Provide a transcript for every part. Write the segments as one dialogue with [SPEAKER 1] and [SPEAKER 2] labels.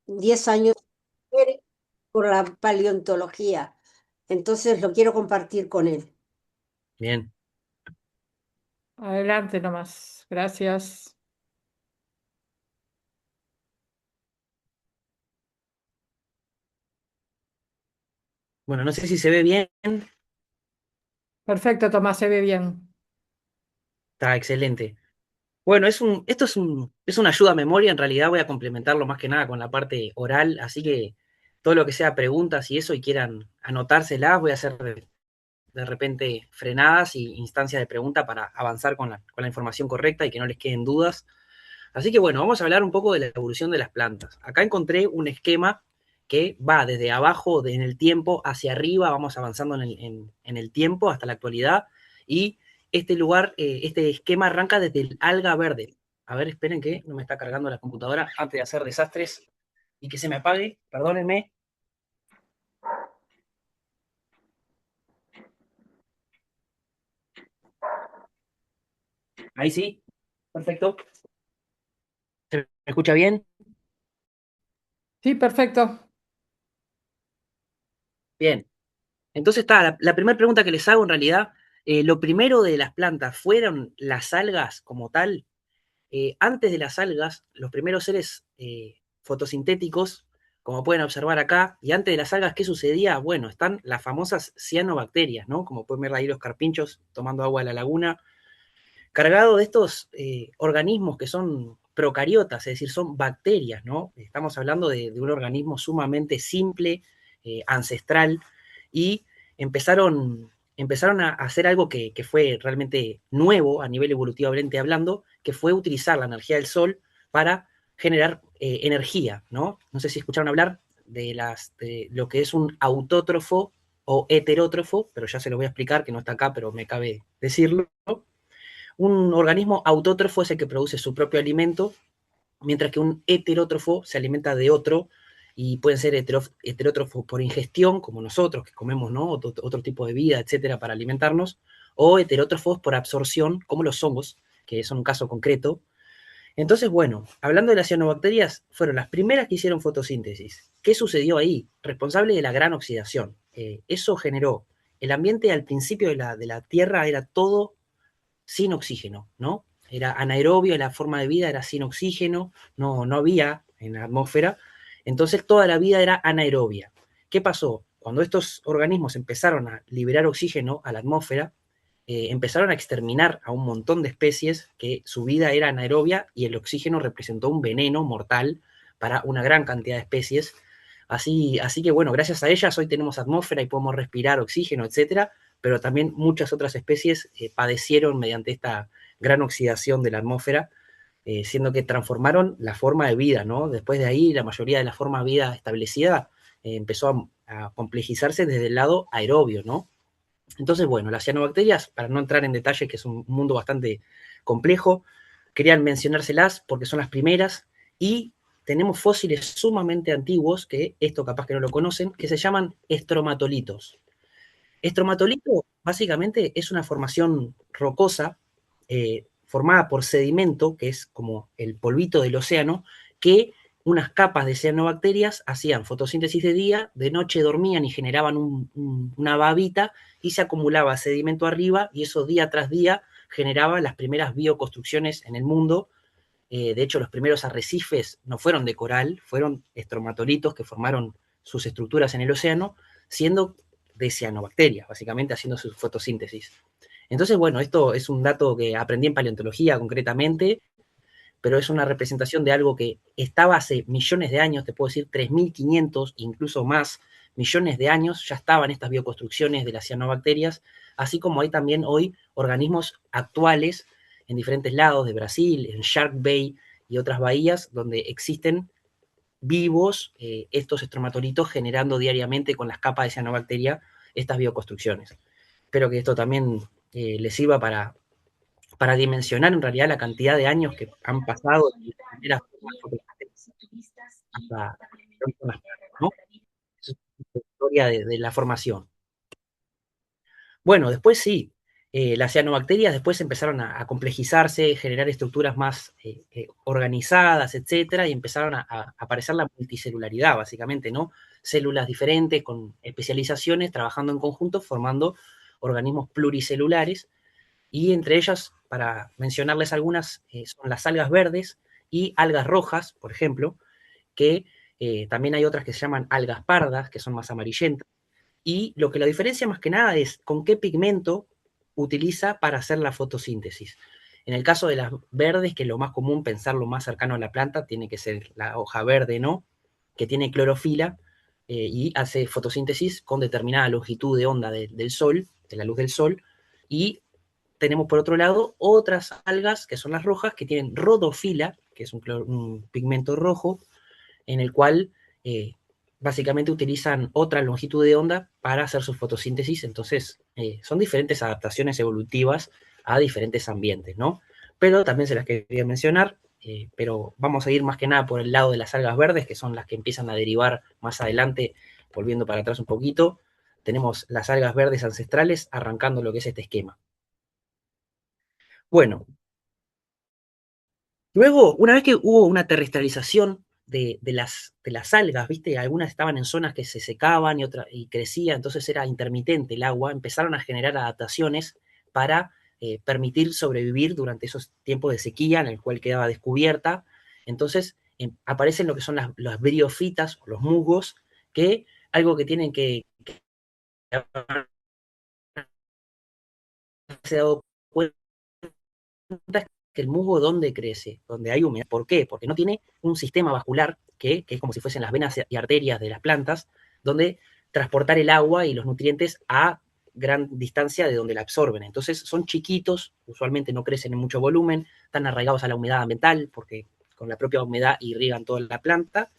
[SPEAKER 1] 10 años por la paleontología. Entonces lo quiero compartir con él.
[SPEAKER 2] Bien.
[SPEAKER 3] Adelante nomás. Gracias.
[SPEAKER 2] Bueno, no sé si se ve bien.
[SPEAKER 3] Perfecto, Tomás, se ve bien.
[SPEAKER 2] Está excelente. Bueno, esto es una ayuda a memoria. En realidad voy a complementarlo más que nada con la parte oral. Así que todo lo que sea preguntas y eso y quieran anotárselas, voy a hacer de repente frenadas y instancias de pregunta para avanzar con la información correcta y que no les queden dudas. Así que bueno, vamos a hablar un poco de la evolución de las plantas. Acá encontré un esquema que va desde abajo en el tiempo hacia arriba, vamos avanzando en el tiempo hasta la actualidad. Y este lugar, este esquema arranca desde el alga verde. A ver, esperen que no me está cargando la computadora antes de hacer desastres y que se me apague. Perdónenme. Ahí sí, perfecto. ¿Se me escucha bien?
[SPEAKER 3] Sí, perfecto.
[SPEAKER 2] Bien. Entonces está, la primera pregunta que les hago en realidad, lo primero de las plantas, ¿fueron las algas como tal? Antes de las algas, los primeros seres fotosintéticos, como pueden observar acá, y antes de las algas, ¿qué sucedía? Bueno, están las famosas cianobacterias, ¿no? Como pueden ver ahí los carpinchos tomando agua de la laguna, cargado de estos organismos que son procariotas, es decir, son bacterias, ¿no? Estamos hablando de un organismo sumamente simple, ancestral, y empezaron a hacer algo que fue realmente nuevo a nivel evolutivamente hablando, que fue utilizar la energía del sol para generar energía, ¿no? No sé si escucharon hablar de lo que es un autótrofo o heterótrofo, pero ya se lo voy a explicar, que no está acá, pero me cabe decirlo. Un organismo autótrofo es el que produce su propio alimento, mientras que un heterótrofo se alimenta de otro y pueden ser heterótrofos por ingestión, como nosotros, que comemos, ¿no? Otro tipo de vida, etcétera, para alimentarnos, o heterótrofos por absorción, como los hongos, que son un caso concreto. Entonces, bueno, hablando de las cianobacterias, fueron las primeras que hicieron fotosíntesis. ¿Qué sucedió ahí? Responsable de la gran oxidación. Eso generó el ambiente al principio de la Tierra, era todo sin oxígeno, ¿no? Era anaerobio, la forma de vida era sin oxígeno, no había en la atmósfera, entonces toda la vida era anaerobia. ¿Qué pasó? Cuando estos organismos empezaron a liberar oxígeno a la atmósfera, empezaron a exterminar a un montón de especies que su vida era anaerobia y el oxígeno representó un veneno mortal para una gran cantidad de especies. Así que bueno, gracias a ellas hoy tenemos atmósfera y podemos respirar oxígeno, etcétera, pero también muchas otras especies padecieron mediante esta gran oxidación de la atmósfera, siendo que transformaron la forma de vida, ¿no? Después de ahí, la mayoría de la forma de vida establecida empezó a complejizarse desde el lado aerobio, ¿no? Entonces, bueno, las cianobacterias, para no entrar en detalle, que es un mundo bastante complejo, querían mencionárselas porque son las primeras y tenemos fósiles sumamente antiguos, que esto capaz que no lo conocen, que se llaman estromatolitos. Estromatolito básicamente es una formación rocosa formada por sedimento, que es como el polvito del océano, que unas capas de cianobacterias hacían fotosíntesis de día, de noche dormían y generaban una babita y se acumulaba sedimento arriba y eso día tras día generaba las primeras bioconstrucciones en el mundo. De hecho, los primeros arrecifes no fueron de coral, fueron estromatolitos que formaron sus estructuras en el océano, siendo de cianobacterias, básicamente haciendo su fotosíntesis. Entonces, bueno, esto es un dato que aprendí en paleontología concretamente, pero es una representación de algo que estaba hace millones de años, te puedo decir 3.500, incluso más millones de años, ya estaban estas bioconstrucciones de las cianobacterias, así como hay también hoy organismos actuales en diferentes lados de Brasil, en Shark Bay y otras bahías, donde existen vivos estos estromatolitos generando diariamente con las capas de cianobacteria estas bioconstrucciones. Espero que esto también les sirva para dimensionar en realidad la cantidad de años que han pasado desde las primeras formas fotosíntesis hasta las, ¿no? Esa es la historia de la formación. Bueno, después sí. las cianobacterias después empezaron a complejizarse, generar estructuras más organizadas, etcétera, y empezaron a aparecer la multicelularidad, básicamente, ¿no? Células diferentes con especializaciones, trabajando en conjunto, formando organismos pluricelulares, y entre ellas, para mencionarles algunas, son las algas verdes y algas rojas, por ejemplo, que también hay otras que se llaman algas pardas, que son más amarillentas, y lo que la diferencia más que nada es con qué pigmento utiliza para hacer la fotosíntesis. En el caso de las verdes, que es lo más común, pensar lo más cercano a la planta, tiene que ser la hoja verde, ¿no? Que tiene clorofila y hace fotosíntesis con determinada longitud de onda del sol, de la luz del sol, y tenemos por otro lado otras algas, que son las rojas, que tienen rodofila, que es un pigmento rojo, en el cual básicamente utilizan otra longitud de onda para hacer su fotosíntesis. Entonces, son diferentes adaptaciones evolutivas a diferentes ambientes, ¿no? Pero también se las quería mencionar, pero vamos a ir más que nada por el lado de las algas verdes, que son las que empiezan a derivar más adelante, volviendo para atrás un poquito. Tenemos las algas verdes ancestrales arrancando lo que es este esquema. Bueno, luego, una vez que hubo una terrestrialización de las algas, ¿viste? Algunas estaban en zonas que se secaban y crecía, entonces era intermitente el agua, empezaron a generar adaptaciones para permitir sobrevivir durante esos tiempos de sequía en el cual quedaba descubierta. Entonces aparecen lo que son las briofitas o los musgos, que algo que tienen que haberse dado cuenta es que el musgo, ¿dónde crece? Donde hay humedad. ¿Por qué? Porque no tiene un sistema vascular que es como si fuesen las venas y arterias de las plantas, donde transportar el agua y los nutrientes a gran distancia de donde la absorben. Entonces son chiquitos, usualmente no crecen en mucho volumen, están arraigados a la humedad ambiental, porque con la propia humedad irrigan toda la planta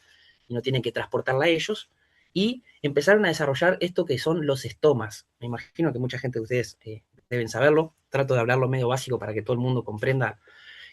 [SPEAKER 2] y no tienen que transportarla a ellos. Y empezaron a desarrollar esto que son los estomas. Me imagino que mucha gente de ustedes deben saberlo. Trato de hablarlo medio básico para que todo el mundo comprenda.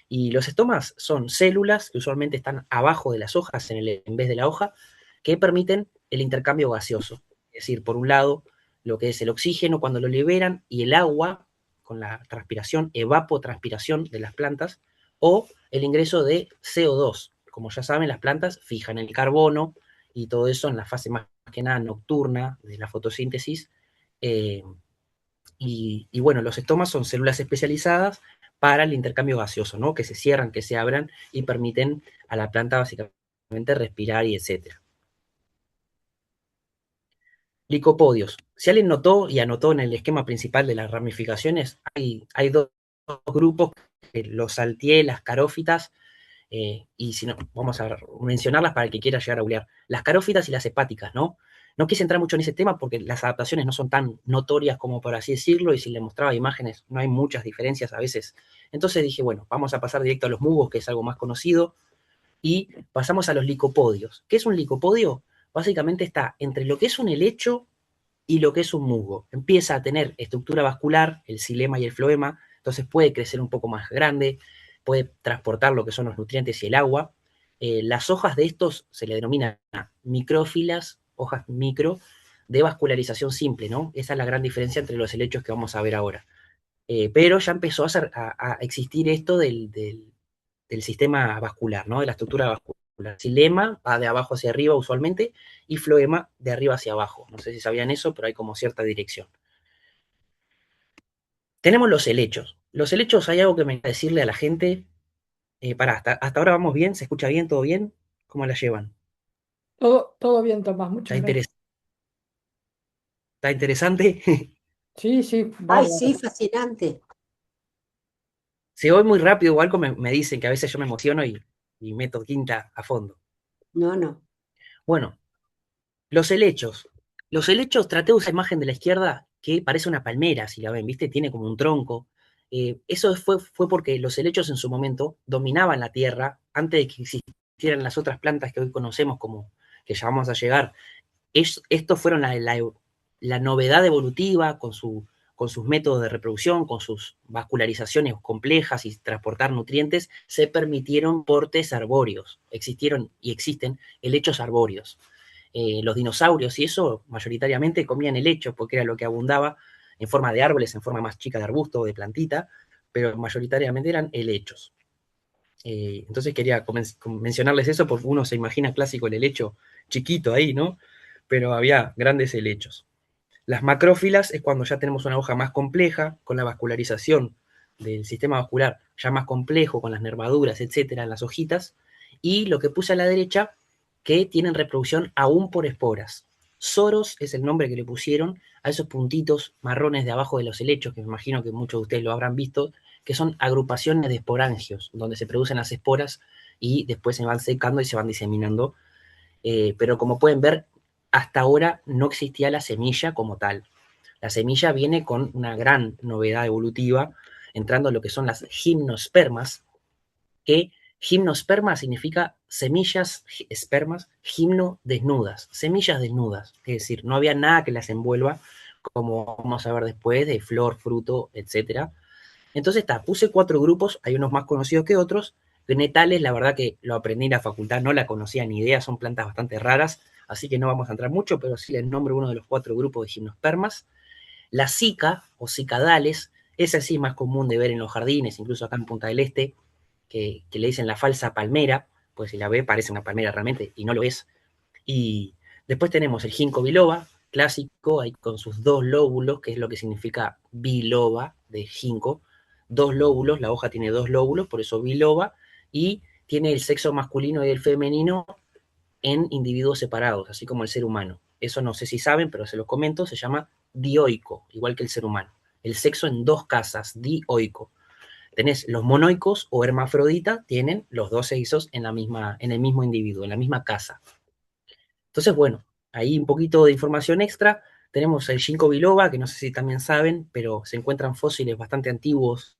[SPEAKER 2] Y los estomas son células que usualmente están abajo de las hojas, en vez de la hoja, que permiten el intercambio gaseoso. Es decir, por un lado, lo que es el oxígeno cuando lo liberan y el agua con la transpiración, evapotranspiración de las plantas, o el ingreso de CO2. Como ya saben, las plantas fijan el carbono y todo eso en la fase más que nada nocturna de la fotosíntesis. Eh, y bueno, los estomas son células especializadas para el intercambio gaseoso, ¿no? Que se cierran, que se abran y permiten a la planta básicamente respirar y etcétera. Licopodios. Si alguien notó y anotó en el esquema principal de las ramificaciones, hay dos grupos, que los salteé, las carófitas, y si no, vamos a mencionarlas para el que quiera llegar a googlear. Las carófitas y las hepáticas, ¿no? No quise entrar mucho en ese tema porque las adaptaciones no son tan notorias como por así decirlo, y si le mostraba imágenes no hay muchas diferencias a veces. Entonces dije, bueno, vamos a pasar directo a los musgos, que es algo más conocido, y pasamos a los licopodios. ¿Qué es un licopodio? Básicamente está entre lo que es un helecho y lo que es un musgo. Empieza a tener estructura vascular, el xilema y el floema, entonces puede crecer un poco más grande, puede transportar lo que son los nutrientes y el agua. Las hojas de estos se le denominan micrófilas, hojas micro, de vascularización simple, ¿no? Esa es la gran diferencia entre los helechos que vamos a ver ahora. Pero ya empezó a existir esto del sistema vascular, ¿no? De la estructura vascular. Xilema va de abajo hacia arriba usualmente y floema de arriba hacia abajo. No sé si sabían eso, pero hay como cierta dirección. Tenemos los helechos. Los helechos, hay algo que me gusta decirle a la gente. Hasta ahora vamos bien, se escucha bien, todo bien. ¿Cómo la llevan?
[SPEAKER 3] Todo bien, Tomás,
[SPEAKER 2] ¿Está,
[SPEAKER 3] muchas gracias.
[SPEAKER 2] está interesante?
[SPEAKER 3] Sí, sí,
[SPEAKER 1] Ay, sí,
[SPEAKER 3] bárbaro.
[SPEAKER 1] fascinante.
[SPEAKER 2] Se oye muy rápido, igual como me dicen que a veces yo me emociono y meto quinta a fondo.
[SPEAKER 1] No, no.
[SPEAKER 2] Bueno, los helechos. Los helechos, traté de usar la imagen de la izquierda que parece una palmera, si la ven, ¿viste? Tiene como un tronco. Eso fue porque los helechos en su momento dominaban la tierra antes de que existieran las otras plantas que hoy conocemos como que ya vamos a llegar. Estos fueron la novedad evolutiva con sus métodos de reproducción, con sus vascularizaciones complejas y transportar nutrientes, se permitieron portes arbóreos. Existieron y existen helechos arbóreos. Los dinosaurios y eso mayoritariamente comían helecho porque era lo que abundaba en forma de árboles, en forma más chica de arbusto o de plantita, pero mayoritariamente eran helechos. Entonces quería mencionarles eso porque uno se imagina clásico el helecho chiquito ahí, ¿no? Pero había grandes helechos. Las macrófilas es cuando ya tenemos una hoja más compleja, con la vascularización del sistema vascular ya más complejo, con las nervaduras, etcétera, en las hojitas. Y lo que puse a la derecha, que tienen reproducción aún por esporas. Soros es el nombre que le pusieron a esos puntitos marrones de abajo de los helechos, que me imagino que muchos de ustedes lo habrán visto, que son agrupaciones de esporangios, donde se producen las esporas y después se van secando y se van diseminando. Pero como pueden ver, hasta ahora no existía la semilla como tal. La semilla viene con una gran novedad evolutiva, entrando a lo que son las gimnospermas, que gimnosperma significa semillas, espermas, gimno desnudas, semillas desnudas, es decir, no había nada que las envuelva, como vamos a ver después, de flor, fruto, etcétera. Entonces, puse 4 grupos, hay unos más conocidos que otros. Genetales, la verdad que lo aprendí en la facultad, no la conocía ni idea, son plantas bastante raras, así que no vamos a entrar mucho, pero sí les nombro uno de los 4 grupos de gimnospermas. La cica o cicadales, esa sí es más común de ver en los jardines, incluso acá en Punta del Este, que le dicen la falsa palmera, pues si la ve parece una palmera realmente y no lo es. Y después tenemos el ginkgo biloba, clásico, ahí con sus 2 lóbulos, que es lo que significa biloba de ginkgo. 2 lóbulos, la hoja tiene 2 lóbulos, por eso biloba, y tiene el sexo masculino y el femenino en individuos separados, así como el ser humano. Eso no sé si saben, pero se los comento, se llama dioico, igual que el ser humano. El sexo en 2 casas, dioico. Tenés los monoicos o hermafrodita, tienen los 2 sexos en el mismo individuo, en la misma casa. Entonces, bueno, ahí un poquito de información extra. Tenemos el ginkgo biloba, que no sé si también saben, pero se encuentran fósiles bastante antiguos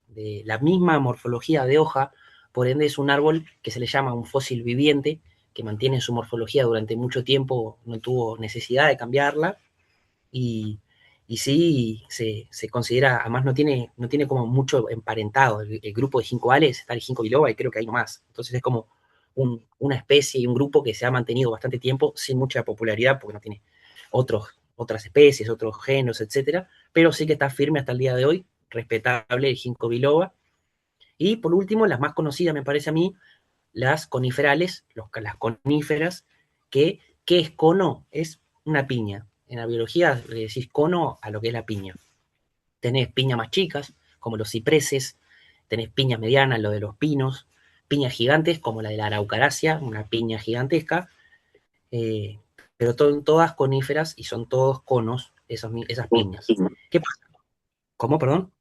[SPEAKER 2] de la misma morfología de hoja, por ende es un árbol que se le llama un fósil viviente, que mantiene su morfología durante mucho tiempo, no tuvo necesidad de cambiarla, y, y sí se considera, además no tiene como mucho emparentado. El grupo de ginkgoales está el ginkgo biloba y creo que hay más. Entonces es como una especie y un grupo que se ha mantenido bastante tiempo sin mucha popularidad porque no tiene otras especies, otros géneros, etcétera, pero sí que está firme hasta el día de hoy, respetable el ginkgo biloba. Y por último, las más conocidas me parece a mí, las coniferales, las coníferas, ¿qué es cono? Es una piña. En la biología le decís cono a lo que es la piña. Tenés piñas más chicas, como los cipreses, tenés piñas medianas, lo de los pinos, piñas gigantes, como la de la araucaracia, una piña gigantesca, eh, pero son todas coníferas y son todos conos, esas piñas. ¿Qué pasa? ¿Cómo, perdón?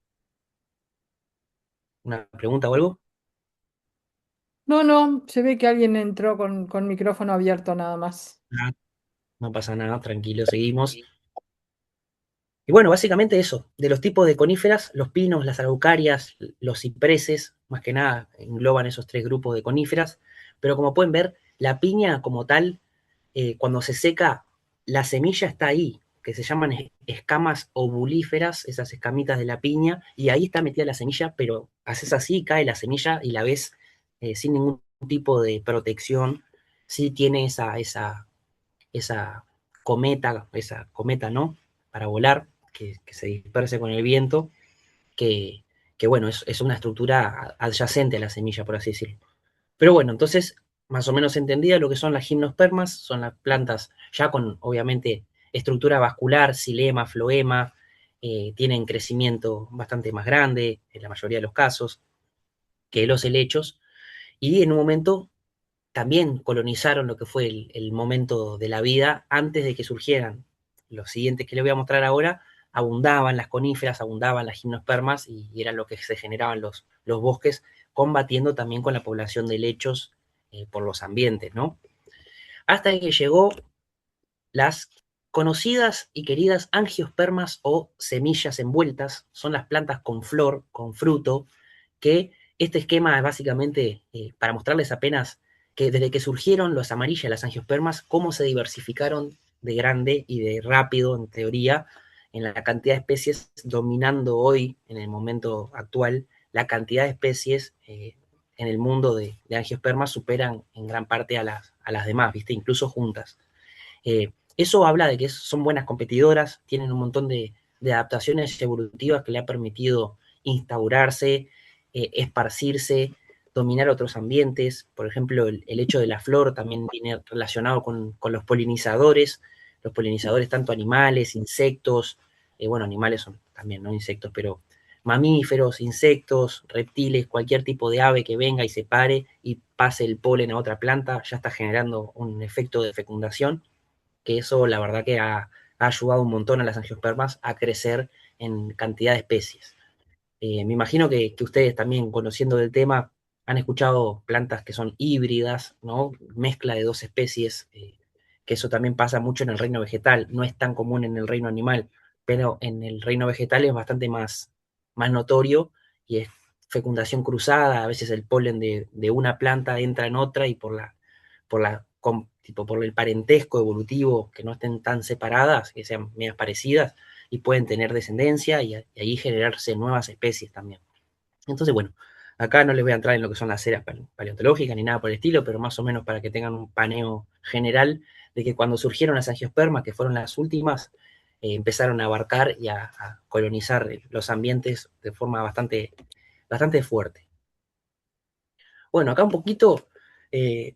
[SPEAKER 2] ¿Una pregunta o algo?
[SPEAKER 3] No, no, se ve que alguien entró con micrófono abierto nada más.
[SPEAKER 2] Ah, no pasa nada, tranquilo, seguimos. Y bueno, básicamente eso, de los tipos de coníferas, los pinos, las araucarias, los cipreses, más que nada engloban esos 3 grupos de coníferas, pero como pueden ver, la piña como tal, cuando se seca, la semilla está ahí, que se llaman escamas ovulíferas, esas escamitas de la piña, y ahí está metida la semilla, pero haces así, cae la semilla y la ves sin ningún tipo de protección, sí tiene esa esa cometa, ¿no? Para volar, que se disperse con el viento, que, que bueno, es una estructura adyacente a la semilla, por así decirlo. Pero bueno, entonces, más o menos entendida lo que son las gimnospermas, son las plantas ya con, obviamente, estructura vascular, xilema, floema, tienen crecimiento bastante más grande, en la mayoría de los casos, que los helechos, y en un momento también colonizaron lo que fue el momento de la vida antes de que surgieran los siguientes que les voy a mostrar ahora. Abundaban las coníferas, abundaban las gimnospermas y eran lo que se generaban los bosques, combatiendo también con la población de helechos por los ambientes, ¿no? Hasta que llegó las conocidas y queridas angiospermas o semillas envueltas, son las plantas con flor, con fruto, que este esquema es básicamente para mostrarles apenas que desde que surgieron las amarillas, las angiospermas, cómo se diversificaron de grande y de rápido, en teoría, en la cantidad de especies, dominando hoy, en el momento actual, la cantidad de especies en el mundo de angiospermas superan en gran parte a las demás, ¿viste? Incluso juntas. Eso habla de que son buenas competidoras, tienen un montón de adaptaciones evolutivas que le ha permitido instaurarse, esparcirse, dominar otros ambientes. Por ejemplo, el hecho de la flor también viene relacionado con los polinizadores tanto animales, insectos, bueno, animales son también, no insectos, pero mamíferos, insectos, reptiles, cualquier tipo de ave que venga y se pare y pase el polen a otra planta, ya está generando un efecto de fecundación, que eso la verdad que ha ayudado un montón a las angiospermas a crecer en cantidad de especies. Me imagino que ustedes también, conociendo del tema, han escuchado plantas que son híbridas, ¿no? Mezcla de dos especies, que eso también pasa mucho en el reino vegetal, no es tan común en el reino animal, pero en el reino vegetal es bastante más notorio y es fecundación cruzada, a veces el polen de una planta entra en otra y tipo, por el parentesco evolutivo, que no estén tan separadas, que sean medias parecidas, y pueden tener descendencia y ahí generarse nuevas especies también. Entonces, bueno, acá no les voy a entrar en lo que son las eras paleontológicas ni nada por el estilo, pero más o menos para que tengan un paneo general de que cuando surgieron las angiospermas, que fueron las últimas, empezaron a abarcar y a colonizar los ambientes de forma bastante fuerte. Bueno, acá un poquito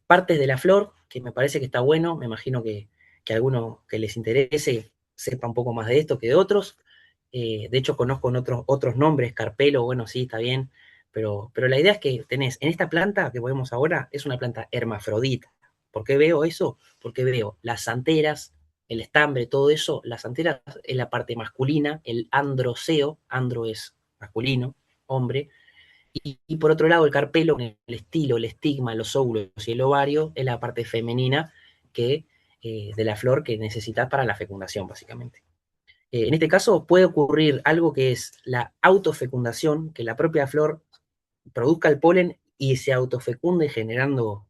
[SPEAKER 2] partes de la flor, que me parece que está bueno, me imagino que a alguno que les interese sepa un poco más de esto que de otros. De hecho, conozco en otros nombres, carpelo, bueno, sí, está bien, pero la idea es que tenés, en esta planta que vemos ahora, es una planta hermafrodita. ¿Por qué veo eso? Porque veo las anteras, el estambre, todo eso, las anteras es la parte masculina, el androceo, andro es masculino, hombre, y por otro lado, el carpelo, el estilo, el estigma, los óvulos y el ovario es la parte femenina que, de la flor que necesitas para la fecundación, básicamente. En este caso puede ocurrir algo que es la autofecundación, que la propia flor produzca el polen y se autofecunde generando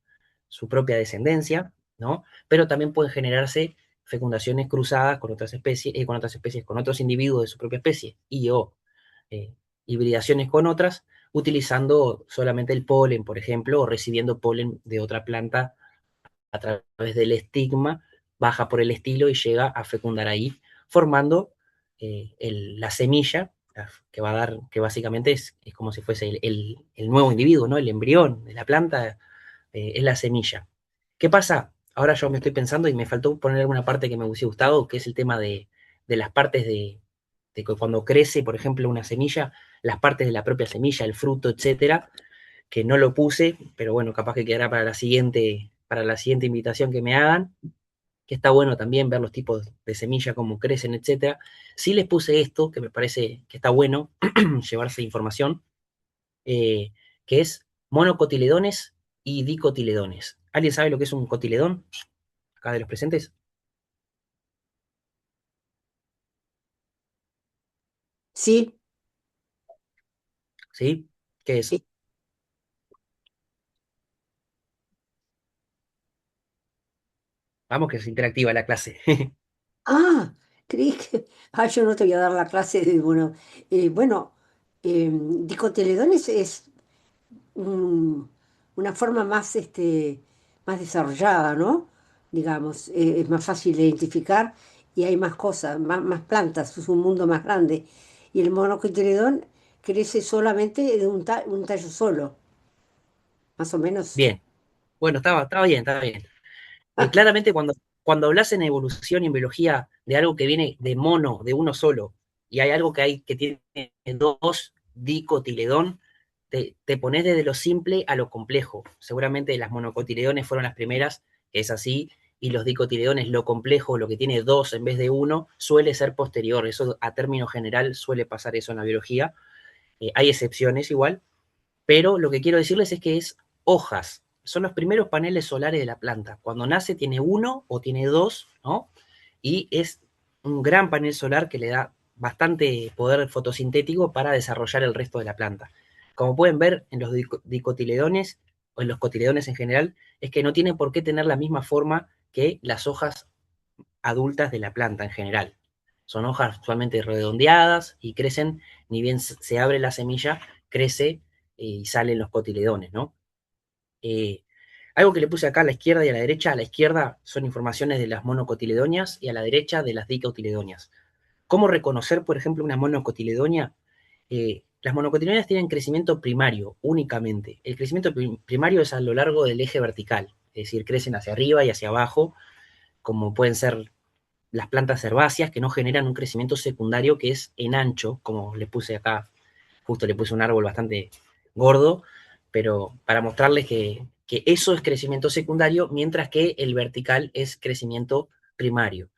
[SPEAKER 2] su propia descendencia, ¿no? Pero también pueden generarse fecundaciones cruzadas con otros individuos de su propia especie, y o eh, hibridaciones con otras, utilizando solamente el polen, por ejemplo, o recibiendo polen de otra planta a través del estigma, baja por el estilo y llega a fecundar ahí, formando la semilla que va a dar, que básicamente es como si fuese el nuevo individuo, ¿no? El embrión de la planta es la semilla. ¿Qué pasa? Ahora yo me estoy pensando y me faltó poner alguna parte que me hubiese gustado, que es el tema de las partes de que cuando crece, por ejemplo, una semilla, las partes de la propia semilla, el fruto, etcétera, que no lo puse, pero bueno, capaz que quedará para la siguiente invitación que me hagan, que está bueno también ver los tipos de semilla, cómo crecen, etcétera. Sí les puse esto, que me parece que está bueno llevarse información, eh, que es monocotiledones y dicotiledones. ¿Alguien sabe lo que es un cotiledón? Acá de los presentes,
[SPEAKER 1] Sí,
[SPEAKER 2] ¿sí? ¿Qué es?
[SPEAKER 1] sí.
[SPEAKER 2] Vamos, que es interactiva la clase.
[SPEAKER 1] Ah, creí que... Ah, yo no te voy a dar la clase de... Bueno, bueno, dicotiledones es una forma más, más desarrollada, ¿no? Digamos, es más fácil de identificar y hay más cosas, más plantas, es un mundo más grande. Y el monocotiledón crece solamente de un tallo solo, más o menos.
[SPEAKER 2] Bien, bueno, estaba bien, estaba bien. Claramente cuando hablas en evolución y en biología de algo que viene de mono, de uno solo, y hay algo que tiene dos, dicotiledón, te pones desde lo simple a lo complejo. Seguramente las monocotiledones fueron las primeras, que es así, y los dicotiledones, lo complejo, lo que tiene dos en vez de uno, suele ser posterior. Eso a término general suele pasar eso en la biología. Hay excepciones igual, pero lo que quiero decirles es que es hojas. Son los primeros paneles solares de la planta. Cuando nace tiene uno o tiene dos, ¿no? Y es un gran panel solar que le da bastante poder fotosintético para desarrollar el resto de la planta. Como pueden ver en los dicotiledones o en los cotiledones en general, es que no tienen por qué tener la misma forma que las hojas adultas de la planta en general. Son hojas usualmente redondeadas y crecen, ni bien se abre la semilla, crece y salen los cotiledones, ¿no? Eh, Algo que le puse acá a la izquierda y a la derecha son informaciones de las monocotiledonias y a la derecha de las dicotiledonias. ¿Cómo reconocer, por ejemplo, una monocotiledonia? Las monocotiledonias tienen crecimiento primario únicamente. El crecimiento primario es a lo largo del eje vertical, es decir, crecen hacia arriba y hacia abajo, como pueden ser las plantas herbáceas que no generan un crecimiento secundario que es en ancho, como le puse acá, justo le puse un árbol bastante gordo, pero para mostrarles que eso es crecimiento secundario, mientras que el vertical es crecimiento primario.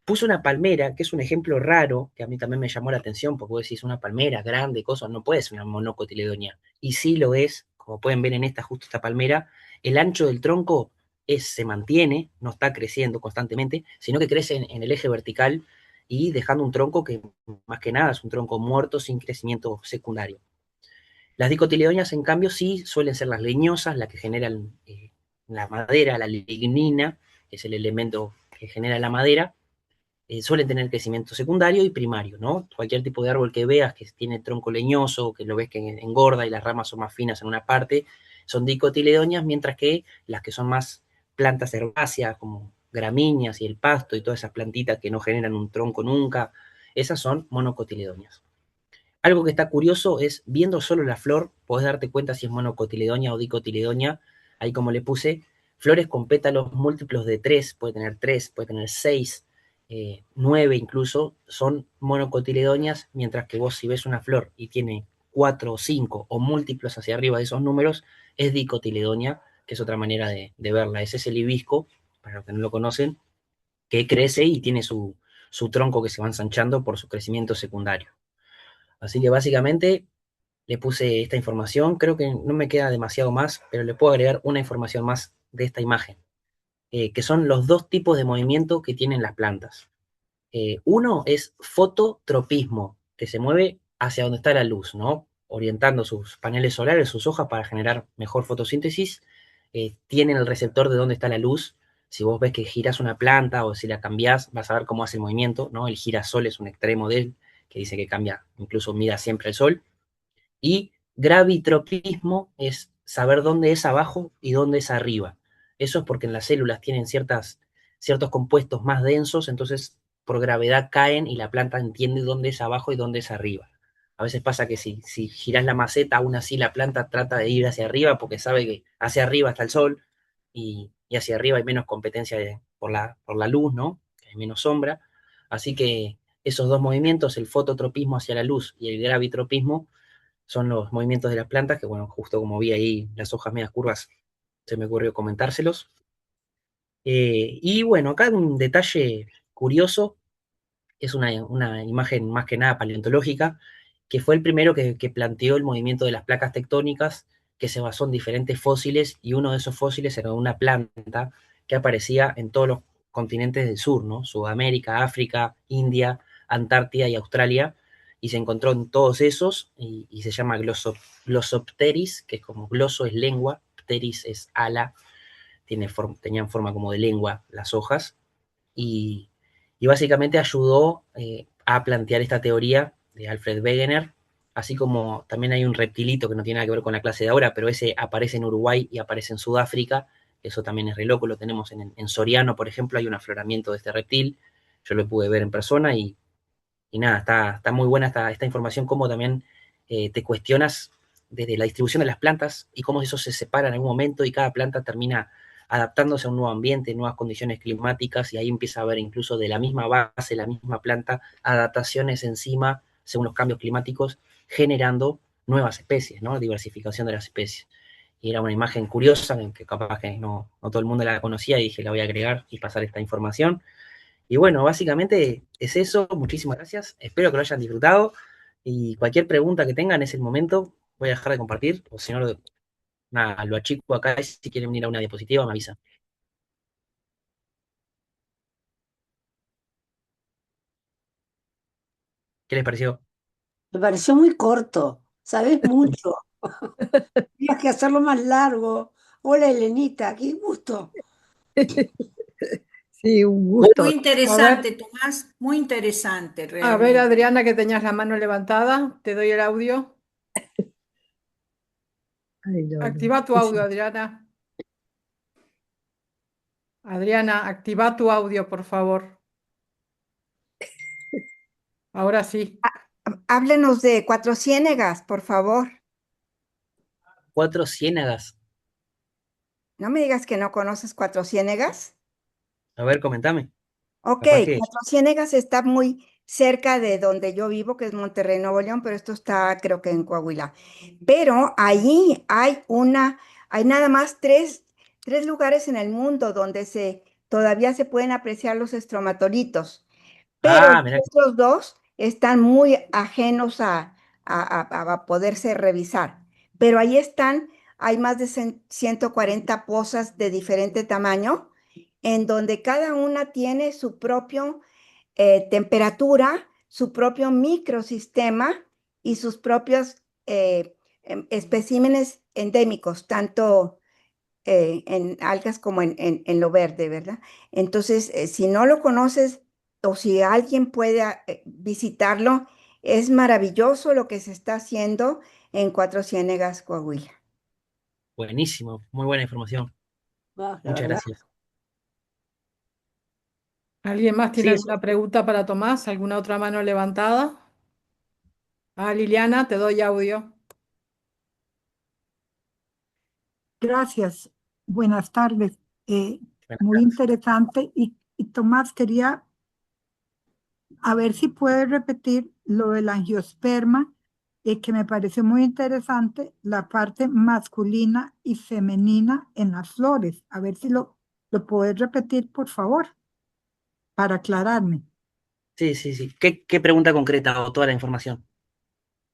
[SPEAKER 2] Puse una palmera, que es un ejemplo raro, que a mí también me llamó la atención, porque vos decís una palmera grande, cosa, no puede ser una monocotiledonia. Y sí lo es, como pueden ver en esta, justo esta palmera, el ancho del tronco se mantiene, no está creciendo constantemente, sino que crece en el eje vertical y dejando un tronco que más que nada es un tronco muerto sin crecimiento secundario. Las dicotiledonias, en cambio, sí suelen ser las leñosas, las que generan la madera, la lignina, que es el elemento que genera la madera, suelen tener crecimiento secundario y primario, ¿no? Cualquier tipo de árbol que veas que tiene tronco leñoso, que lo ves que engorda y las ramas son más finas en una parte, son dicotiledonias, mientras que las que son más plantas herbáceas, como gramíneas y el pasto y todas esas plantitas que no generan un tronco nunca, esas son monocotiledonias. Algo que está curioso es, viendo solo la flor, podés darte cuenta si es monocotiledonia o dicotiledonia. Ahí como le puse, flores con pétalos múltiplos de 3, puede tener 3, puede tener 6, 9 incluso, son monocotiledonias, mientras que vos si ves una flor y tiene 4 o 5 o múltiplos hacia arriba de esos números, es dicotiledonia, que es otra manera de verla. Ese es el hibisco, para los que no lo conocen, que crece y tiene su tronco que se va ensanchando por su crecimiento secundario. Así que básicamente le puse esta información, creo que no me queda demasiado más, pero le puedo agregar una información más de esta imagen, que son los dos tipos de movimiento que tienen las plantas. Uno es fototropismo, que se mueve hacia donde está la luz, ¿no? Orientando sus paneles solares, sus hojas para generar mejor fotosíntesis, tienen el receptor de dónde está la luz. Si vos ves que girás una planta o si la cambiás, vas a ver cómo hace el movimiento, ¿no? El girasol es un extremo de él, que dice que cambia, incluso mira siempre el sol. Y gravitropismo es saber dónde es abajo y dónde es arriba. Eso es porque en las células tienen ciertos compuestos más densos, entonces por gravedad caen y la planta entiende dónde es abajo y dónde es arriba. A veces pasa que si girás la maceta, aún así la planta trata de ir hacia arriba porque sabe que hacia arriba está el sol y hacia arriba hay menos competencia por la luz, ¿no? Hay menos sombra. Así que esos dos movimientos, el fototropismo hacia la luz y el gravitropismo, son los movimientos de las plantas, que bueno, justo como vi ahí las hojas medias curvas, se me ocurrió comentárselos. Y bueno, acá un detalle curioso, es una imagen más que nada paleontológica, que fue el primero que planteó el movimiento de las placas tectónicas, que se basó en diferentes fósiles, y uno de esos fósiles era una planta que aparecía en todos los continentes del sur, ¿no? Sudamérica, África, India, Antártida y Australia, y se encontró en todos esos, y se llama Glossopteris, que es como gloso es lengua, pteris es ala, tenían forma como de lengua las hojas, y, y básicamente ayudó a plantear esta teoría de Alfred Wegener, así como también hay un reptilito que no tiene nada que ver con la clase de ahora, pero ese aparece en Uruguay y aparece en Sudáfrica, eso también es re loco, lo tenemos en Soriano, por ejemplo, hay un afloramiento de este reptil, yo lo pude ver en persona y nada, está muy buena esta información, como también te cuestionas desde la distribución de las plantas y cómo eso se separa en algún momento y cada planta termina adaptándose a un nuevo ambiente, nuevas condiciones climáticas, y ahí empieza a haber incluso de la misma base, la misma planta, adaptaciones encima según los cambios climáticos, generando nuevas especies, ¿no? Diversificación de las especies. Y era una imagen curiosa, que capaz que no todo el mundo la conocía, y dije, la voy a agregar y pasar esta información. Y bueno, básicamente es eso. Muchísimas gracias. Espero que lo hayan disfrutado. Y cualquier pregunta que tengan, es el momento. Voy a dejar de compartir. O si no, nada, lo achico acá. Y si quieren venir a una diapositiva, me avisan. ¿Qué les pareció?
[SPEAKER 1] Me pareció muy corto, sabes mucho. Tienes que hacerlo más largo. Hola, Elenita, qué gusto.
[SPEAKER 3] Sí, un
[SPEAKER 4] Muy
[SPEAKER 3] gusto.
[SPEAKER 4] interesante, Tomás, muy interesante
[SPEAKER 3] A ver,
[SPEAKER 4] realmente.
[SPEAKER 3] Adriana, que tenías la mano levantada, te doy el audio.
[SPEAKER 5] Ay, no, no.
[SPEAKER 3] Activa tu audio, Adriana. Adriana, activa tu audio, por favor. Ahora sí.
[SPEAKER 5] Háblenos de Cuatro Ciénegas, por favor.
[SPEAKER 2] Cuatro ciénagas.
[SPEAKER 5] No me digas que no conoces Cuatro Ciénegas.
[SPEAKER 2] A ver, comentame.
[SPEAKER 5] Ok,
[SPEAKER 2] Capaz que.
[SPEAKER 5] Cuatro Ciénegas está muy cerca de donde yo vivo, que es Monterrey, Nuevo León, pero esto está creo que en Coahuila. Pero allí hay nada más tres lugares en el mundo donde todavía se pueden apreciar los estromatolitos, pero
[SPEAKER 2] Ah,
[SPEAKER 5] los
[SPEAKER 2] mirá.
[SPEAKER 5] otros dos están muy ajenos a poderse revisar. Pero ahí están, hay más de 140 pozas de diferente tamaño, en donde cada una tiene su propio temperatura, su propio microsistema y sus propios especímenes endémicos, tanto en algas como en lo verde, ¿verdad? Entonces, si no lo conoces o si alguien puede visitarlo, es maravilloso lo que se está haciendo en Cuatro Ciénegas, Coahuila.
[SPEAKER 2] Buenísimo, muy buena información.
[SPEAKER 1] Ah, la
[SPEAKER 2] Muchas
[SPEAKER 1] verdad.
[SPEAKER 2] gracias.
[SPEAKER 3] ¿Alguien más tiene
[SPEAKER 2] Sí, eso.
[SPEAKER 3] alguna pregunta para Tomás? ¿Alguna otra mano levantada? Ah, Liliana, te doy audio.
[SPEAKER 6] Gracias. Buenas tardes. Eh,
[SPEAKER 2] Bueno,
[SPEAKER 6] Muy interesante. Y Tomás, quería a ver si puedes repetir lo del angiosperma, que me pareció muy interesante, la parte masculina y femenina en las flores. A ver si lo puedes repetir, por favor, para aclararme.
[SPEAKER 2] sí, sí, sí. ¿Qué pregunta concreta o toda la información?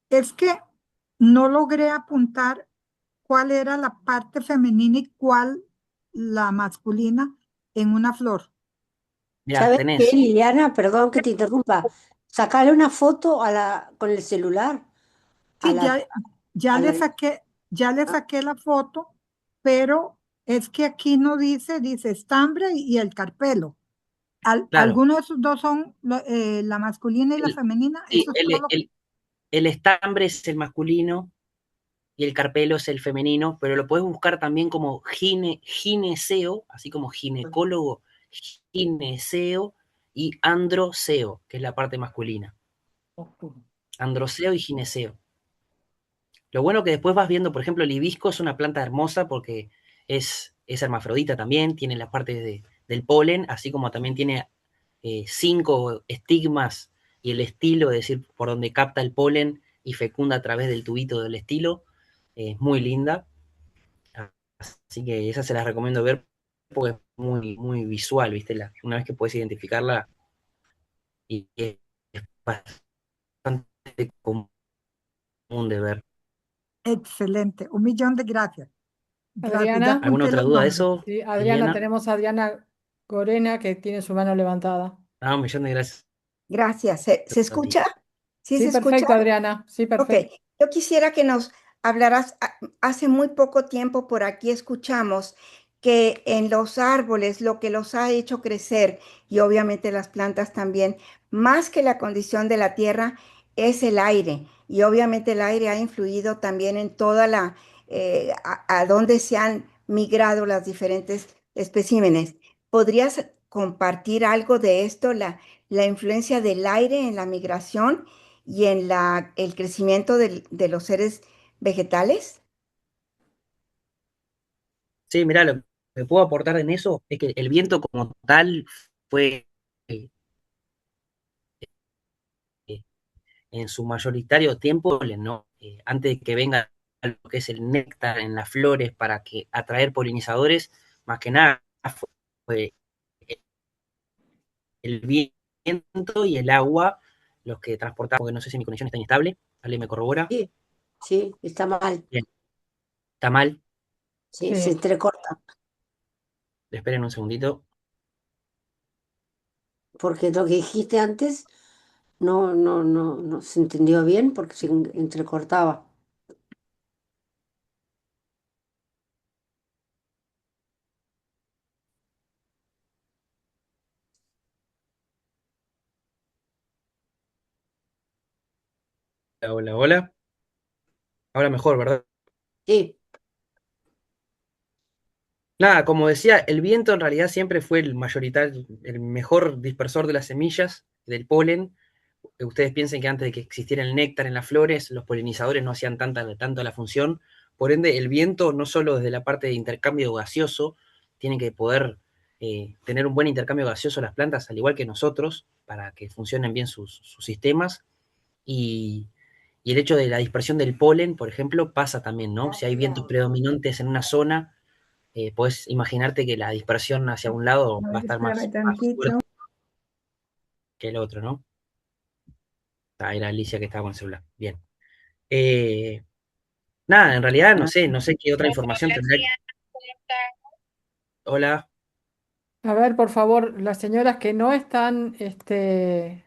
[SPEAKER 6] Es que no logré apuntar cuál era la parte femenina y cuál la masculina en una flor.
[SPEAKER 2] Mirá,
[SPEAKER 1] ¿Sabes qué,
[SPEAKER 2] tenés.
[SPEAKER 1] Liliana? Perdón que te interrumpa. Sacale una foto con el celular a
[SPEAKER 6] Sí,
[SPEAKER 1] la,
[SPEAKER 6] ya
[SPEAKER 1] a
[SPEAKER 6] le
[SPEAKER 1] la,
[SPEAKER 6] saqué, ya le saqué la foto, pero es que aquí no dice estambre y el carpelo.
[SPEAKER 2] Claro.
[SPEAKER 6] ¿Alguno de esos dos son la masculina y la
[SPEAKER 2] El,
[SPEAKER 6] femenina?
[SPEAKER 2] sí,
[SPEAKER 6] Eso es todo lo que...
[SPEAKER 2] el estambre es el masculino y el carpelo es el femenino, pero lo puedes buscar también como gineceo, así como ginecólogo, gineceo y androceo, que es la parte masculina. Androceo y gineceo. Lo bueno que después vas viendo, por ejemplo, el hibisco es una planta hermosa porque es hermafrodita también, tiene las partes del polen, así como también tiene 5 estigmas y el estilo, es decir, por donde capta el polen y fecunda a través del tubito del estilo. Es muy linda, así que esa se las recomiendo ver porque es muy, muy visual, ¿viste? Una vez que puedes identificarla y es bastante común de ver.
[SPEAKER 6] Excelente. 1.000.000 de gracias. Gracias. Ya
[SPEAKER 3] Adriana,
[SPEAKER 2] ¿Alguna
[SPEAKER 6] apunté
[SPEAKER 2] otra
[SPEAKER 6] los
[SPEAKER 2] duda de
[SPEAKER 6] nombres.
[SPEAKER 2] eso,
[SPEAKER 3] sí, Adriana,
[SPEAKER 2] Liliana?
[SPEAKER 3] tenemos a Adriana Gorena que tiene su mano levantada.
[SPEAKER 2] Ah, 1.000.000 de gracias
[SPEAKER 5] Gracias. ¿Se
[SPEAKER 2] a ti.
[SPEAKER 5] escucha? ¿Sí
[SPEAKER 3] Sí,
[SPEAKER 5] se escucha?
[SPEAKER 3] perfecto, Adriana. Sí,
[SPEAKER 5] Ok,
[SPEAKER 3] perfecto.
[SPEAKER 5] yo quisiera que nos hablaras, hace muy poco tiempo por aquí escuchamos que en los árboles lo que los ha hecho crecer y obviamente las plantas también, más que la condición de la tierra, es el aire. Y obviamente el aire ha influido también en toda a dónde se han migrado las diferentes especímenes. ¿Podrías compartir algo de esto, la influencia del aire en la migración y en el crecimiento de los seres vegetales?
[SPEAKER 2] Sí, mirá, lo que puedo aportar en eso es que el viento como tal fue eh, eh, en su mayoritario tiempo, ¿no? Antes de que venga lo que es el néctar en las flores para que atraer polinizadores, más que nada fue el viento y el agua los que transportaban, porque no sé si mi conexión está inestable, ¿alguien me corrobora?
[SPEAKER 1] sí, sí, está mal.
[SPEAKER 2] Bien, está mal,
[SPEAKER 1] Sí, se
[SPEAKER 3] Sí.
[SPEAKER 1] entrecorta.
[SPEAKER 2] esperen un segundito.
[SPEAKER 1] Porque lo que dijiste antes no se entendió bien porque se entrecortaba.
[SPEAKER 2] Hola, hola. Ahora mejor, ¿verdad?
[SPEAKER 1] Sí,
[SPEAKER 2] Nada, como decía, el viento en realidad siempre fue el mayoritario, el mejor dispersor de las semillas, del polen, ustedes piensen que antes de que existiera el néctar en las flores, los polinizadores no hacían tanto la función. Por ende, el viento, no solo desde la parte de intercambio gaseoso, tiene que poder tener un buen intercambio gaseoso las plantas, al igual que nosotros, para que funcionen bien sus sistemas. Y, y el hecho de la dispersión del polen, por ejemplo, pasa también, ¿no? Si hay vientos predominantes en una zona, puedes imaginarte que la dispersión hacia un lado
[SPEAKER 5] A
[SPEAKER 2] va a
[SPEAKER 5] ver,
[SPEAKER 2] estar
[SPEAKER 5] espérame
[SPEAKER 2] más
[SPEAKER 5] tantito.
[SPEAKER 2] fuerte que el otro, ¿no? Ah, era Alicia que estaba con el celular. Bien. Eh, Nada, en realidad no sé qué otra información tendrá. Hola,
[SPEAKER 3] A ver, por favor, las señoras que no están, que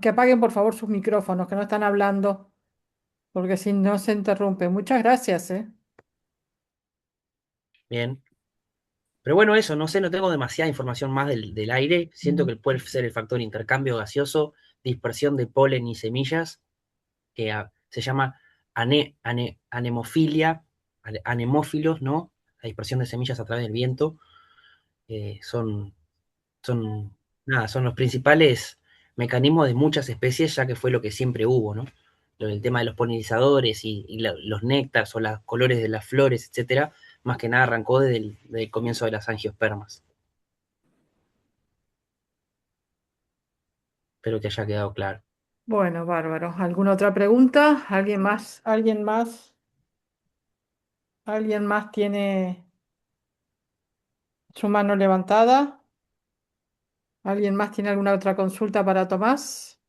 [SPEAKER 3] apaguen por favor sus micrófonos, que no están hablando, porque si no se interrumpe. Muchas gracias, ¿eh?
[SPEAKER 2] bien. Pero bueno, eso, no sé, no tengo demasiada información más del aire. Siento que puede ser el factor intercambio gaseoso, dispersión de polen y semillas, que se llama anemofilia, anemófilos, ¿no? La dispersión de semillas a través del viento. Son nada, son los principales mecanismos de muchas especies, ya que fue lo que siempre hubo, ¿no? El tema de los polinizadores y los néctares o los colores de las flores, etcétera, más que nada arrancó desde el comienzo de las angiospermas. Espero que haya quedado claro.
[SPEAKER 3] Bueno, bárbaro. ¿Alguna otra pregunta? ¿Alguien más? ¿Alguien más? ¿Alguien más tiene su mano levantada? ¿Alguien más tiene alguna otra consulta para Tomás?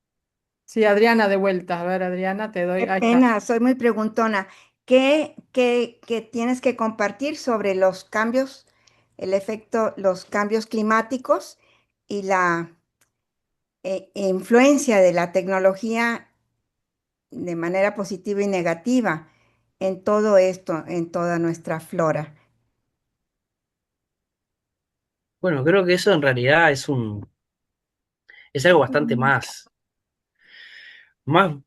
[SPEAKER 3] Sí, Adriana, de vuelta. A ver, Adriana, te doy.
[SPEAKER 5] Qué
[SPEAKER 3] Ahí está.
[SPEAKER 5] pena, soy muy preguntona. ¿Qué tienes que compartir sobre los cambios, el efecto, los cambios climáticos y la influencia de la tecnología de manera positiva y negativa en todo esto, en toda nuestra flora?
[SPEAKER 2] Bueno, creo que eso en realidad es algo bastante más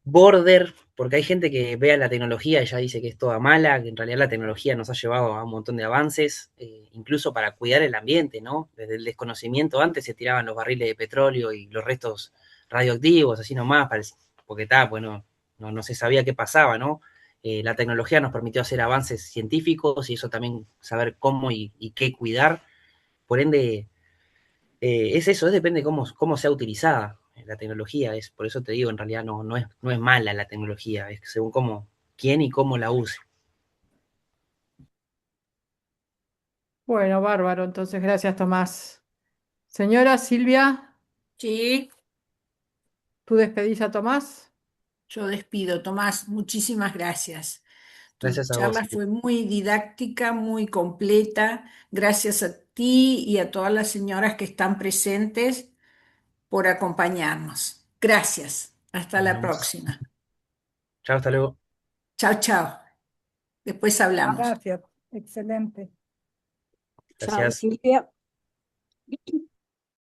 [SPEAKER 2] border, porque hay gente que ve a la tecnología y ya dice que es toda mala, que en realidad la tecnología nos ha llevado a un montón de avances, incluso para cuidar el ambiente, ¿no? Desde el desconocimiento antes se tiraban los barriles de petróleo y los restos radioactivos, así nomás, porque está, bueno, no se sabía qué pasaba, ¿no? La tecnología nos permitió hacer avances científicos y eso también saber cómo y qué cuidar. Por ende, es eso, depende cómo sea utilizada la tecnología. Por eso te digo, en realidad no es mala la tecnología, es según quién y cómo la use.
[SPEAKER 3] Bueno, bárbaro. Entonces, gracias, Tomás. Señora Silvia,
[SPEAKER 4] Sí,
[SPEAKER 3] ¿tú despedís a Tomás?
[SPEAKER 4] yo despido. Tomás, muchísimas gracias. Tu
[SPEAKER 2] Gracias a vos,
[SPEAKER 4] charla
[SPEAKER 2] Silvia.
[SPEAKER 4] fue muy didáctica, muy completa. Gracias a ti y a todas las señoras que están presentes por acompañarnos. Gracias. Hasta
[SPEAKER 2] Nos
[SPEAKER 4] la
[SPEAKER 2] vemos.
[SPEAKER 4] próxima.
[SPEAKER 2] Chao, hasta luego.
[SPEAKER 4] Chao, chao. Después hablamos.
[SPEAKER 6] Gracias, excelente.
[SPEAKER 1] Chao,
[SPEAKER 2] Gracias.
[SPEAKER 1] Silvia.